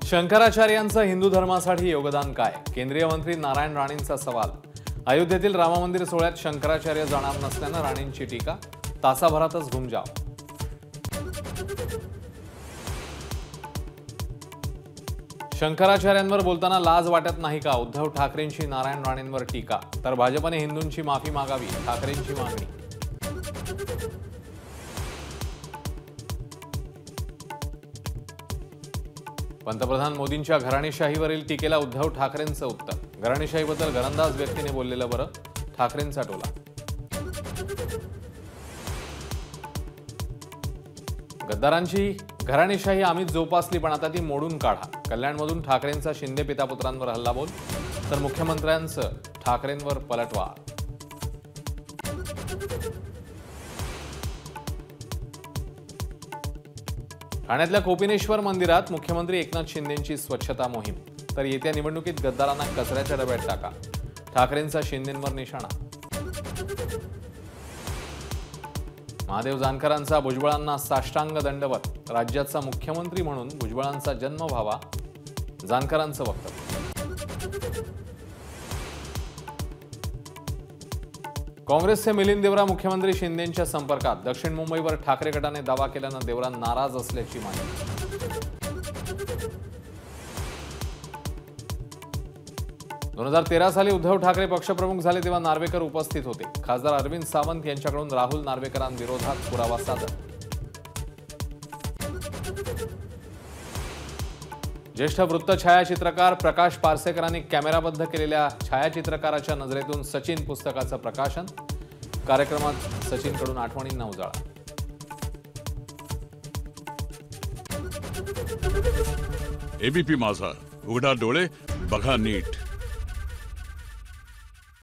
शंकराचार्यांचं हिंदू धर्मासाठी योगदान काय? केंद्रीय मंत्री नारायण राणेंचा सवाल। अयोध्येतील राम मंदिर सोहळ्यात शंकराचार्य जाणार नसल्यानं राणेंची टीका। तासाभरातच घुमजाव। शंकराचार्यांवर बोलताना लाज वाटत नाही का? उद्धव ठाकरेंची नारायण राणेंवर टीका। तर भाजपने हिंदूंची माफी मागावी, ठाकरेंची मागणी। पंतप्रधान मोदींच्या घराणेशाहीवरील टीकेला उद्धव ठाकरेंचं उत्तर। घराणेशाहीबद्दल घरंदाज व्यक्तीने बोललेलं बरं, ठाकरेंचा टोला। गद्दारांची घराणेशाही आम्हीच जोपासली, पण आता ती मोडून काढा। कल्याणमधून ठाकरेंचा शिंदे पितापुत्रांवर हल्लाबोल, तर मुख्यमंत्र्यांचं ठाकरेंवर पलटवार। ठाण्यातल्या कोपिनेश्वर मंदिरात मुख्यमंत्री एकनाथ शिंदेंची स्वच्छता मोहीम। तर येत्या निवडणुकीत गद्दारांना कचऱ्याच्या डब्यात टाका, ठाकरेंचा शिंदेंवर निशाणा। महादेव जानकरांचा भुजबळांना साष्टांग दंडवत। राज्याचा मुख्यमंत्री म्हणून भुजबळांचा जन्म व्हावा, जानकरांचं वक्तव्य। काँग्रेसचे मिलिंद देवरा मुख्यमंत्री शिंदेंच्या संपर्कात। दक्षिण मुंबईवर ठाकरे गटाने दावा केल्यानं देवरा नाराज असल्याची माहिती। 2013 साली उद्धव ठाकरे पक्षप्रमुख झाले तेव्हा नार्वेकर उपस्थित होते। खासदार अरविंद सावंत यांच्याकडून राहुल नार्वेकरांविरोधात पुरावा सादर। ज्येष्ठ वृत्त छायाचित्रकार प्रकाश पारसेकरांनी कॅमेराबद्ध केलेल्या छायाचित्रकाराच्या नजरेतून सचिन पुस्तकाचं प्रकाशन। कार्यक्रमात सचिनकडून आठवणींना उजाळा। एबीपी माझा, उघडा डोळे बघा नीट।